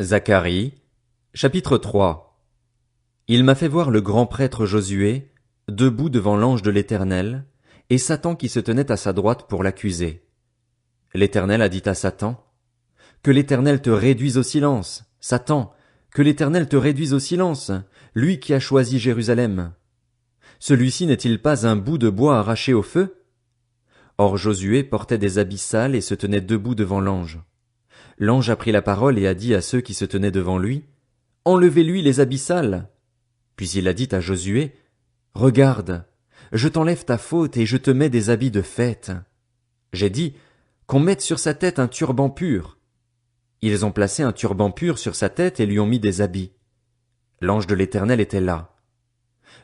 Zacharie, chapitre 3. Il m'a fait voir le grand prêtre Josué, debout devant l'ange de l'Éternel, et Satan qui se tenait à sa droite pour l'accuser. L'Éternel a dit à Satan, « Que l'Éternel te réduise au silence, Satan, que l'Éternel te réduise au silence, lui qui a choisi Jérusalem. Celui-ci n'est-il pas un bout de bois arraché au feu? » Or Josué portait des habits sales et se tenait debout devant l'ange. L'ange a pris la parole et a dit à ceux qui se tenaient devant lui, « Enlevez-lui les habits sales. » Puis il a dit à Josué, « Regarde, je t'enlève ta faute et je te mets des habits de fête. » J'ai dit, qu'on mette sur sa tête un turban pur. Ils ont placé un turban pur sur sa tête et lui ont mis des habits. L'ange de l'Éternel était là.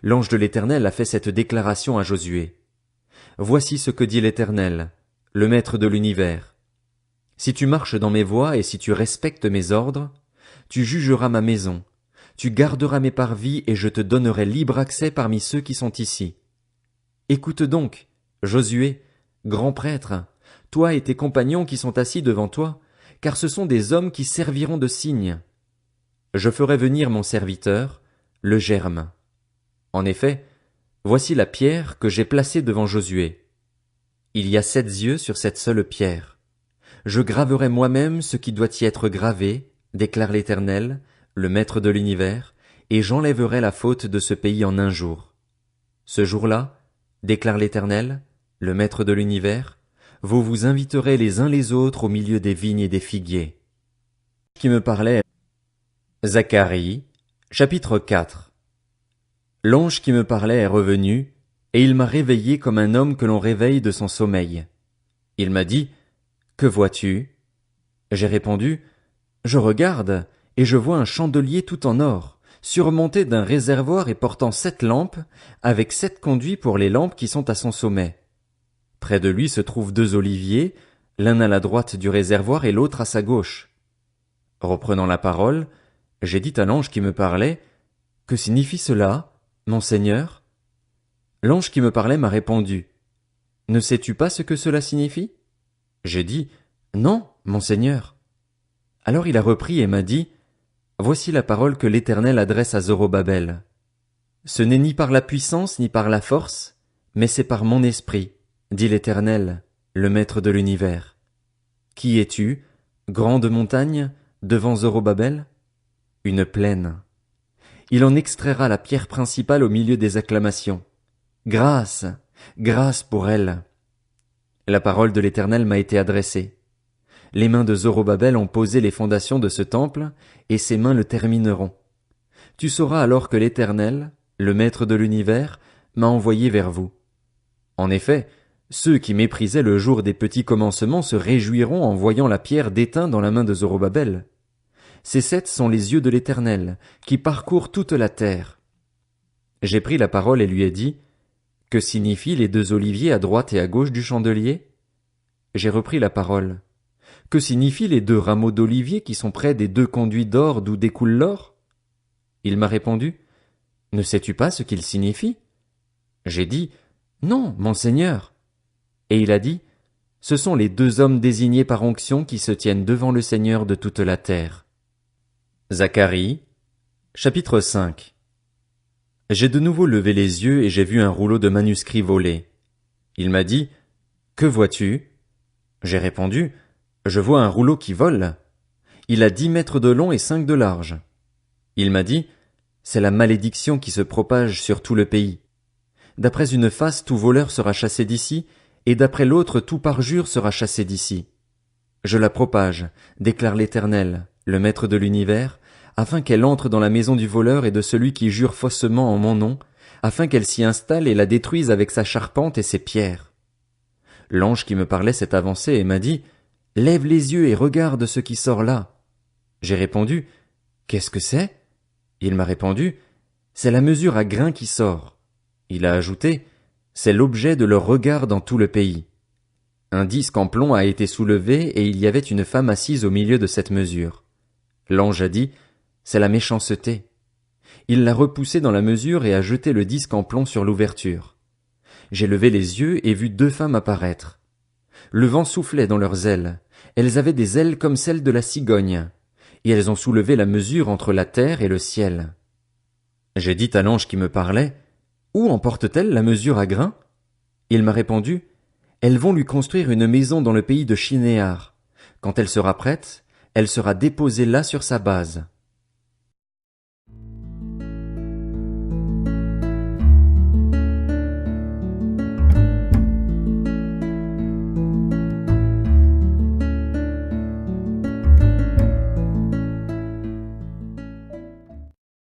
L'ange de l'Éternel a fait cette déclaration à Josué. « Voici ce que dit l'Éternel, le Maître de l'univers. Si tu marches dans mes voies et si tu respectes mes ordres, tu jugeras ma maison, tu garderas mes parvis et je te donnerai libre accès parmi ceux qui sont ici. Écoute donc, Josué, grand prêtre, toi et tes compagnons qui sont assis devant toi, car ce sont des hommes qui serviront de signe. Je ferai venir mon serviteur, le germe. En effet, voici la pierre que j'ai placée devant Josué. Il y a 7 yeux sur cette seule pierre. Je graverai moi-même ce qui doit y être gravé, déclare l'Éternel, le Maître de l'univers, et j'enlèverai la faute de ce pays en un jour. Ce jour-là, déclare l'Éternel, le Maître de l'univers, vous vous inviterez les uns les autres au milieu des vignes et des figuiers. Qui me parlait. Zacharie, chapitre 4. L'ange qui me parlait est revenu, et il m'a réveillé comme un homme que l'on réveille de son sommeil. Il m'a dit, « Que vois-tu » J'ai répondu, « Je regarde, et je vois un chandelier tout en or, surmonté d'un réservoir et portant 7 lampes, avec 7 conduits pour les lampes qui sont à son sommet. Près de lui se trouvent 2 oliviers, l'un à la droite du réservoir et l'autre à sa gauche. » Reprenant la parole, j'ai dit à l'ange qui me parlait, « Que signifie cela, mon Seigneur ?» L'ange qui me parlait m'a répondu, « Ne sais-tu pas ce que cela signifie ?» J'ai dit, « Non, mon Seigneur. » Alors il a repris et m'a dit, « Voici la parole que l'Éternel adresse à Zorobabel. Ce n'est ni par la puissance ni par la force, mais c'est par mon esprit, dit l'Éternel, le Maître de l'univers. Qui es-tu, grande montagne, devant Zorobabel? Une plaine. Il en extraira la pierre principale au milieu des acclamations. Grâce, grâce pour elle. » La parole de l'Éternel m'a été adressée. Les mains de Zorobabel ont posé les fondations de ce temple, et ses mains le termineront. Tu sauras alors que l'Éternel, le Maître de l'univers, m'a envoyé vers vous. En effet, ceux qui méprisaient le jour des petits commencements se réjouiront en voyant la pierre d'étain dans la main de Zorobabel. Ces 7 sont les yeux de l'Éternel, qui parcourent toute la terre. J'ai pris la parole et lui ai dit, « Que signifient les 2 oliviers à droite et à gauche du chandelier ?» J'ai repris la parole. « Que signifient les 2 rameaux d'olivier qui sont près des 2 conduits d'or d'où découle l'or ?» Il m'a répondu, « Ne sais-tu pas ce qu'ils signifient ?» J'ai dit, « Non, mon Seigneur. » Et il a dit, « Ce sont les 2 hommes désignés par onction qui se tiennent devant le Seigneur de toute la terre. » Zacharie, chapitre 5. J'ai de nouveau levé les yeux et j'ai vu un rouleau de manuscrits volé. Il m'a dit, « Que vois-tu » J'ai répondu, « Je vois un rouleau qui vole. Il a 10 mètres de long et 5 de large. » Il m'a dit, « C'est la malédiction qui se propage sur tout le pays. D'après une face, tout voleur sera chassé d'ici, et d'après l'autre, tout parjure sera chassé d'ici. Je la propage, déclare l'Éternel, le Maître de l'univers, afin qu'elle entre dans la maison du voleur et de celui qui jure faussement en mon nom, afin qu'elle s'y installe et la détruise avec sa charpente et ses pierres. » L'ange qui me parlait s'est avancé et m'a dit, « Lève les yeux et regarde ce qui sort là. » J'ai répondu, « Qu'est-ce que c'est ?» Il m'a répondu, « C'est la mesure à grains qui sort. » Il a ajouté, « C'est l'objet de leur regard dans tout le pays. » Un disque en plomb a été soulevé et il y avait une femme assise au milieu de cette mesure. L'ange a dit, « C'est la méchanceté. » Il l'a repoussée dans la mesure et a jeté le disque en plomb sur l'ouverture. J'ai levé les yeux et vu 2 femmes apparaître. Le vent soufflait dans leurs ailes. Elles avaient des ailes comme celles de la cigogne. et elles ont soulevé la mesure entre la terre et le ciel. J'ai dit à l'ange qui me parlait, où emportent-elles la mesure à grains? Il m'a répondu, elles vont lui construire une maison dans le pays de Shinéar. Quand elle sera prête, elle sera déposée là sur sa base.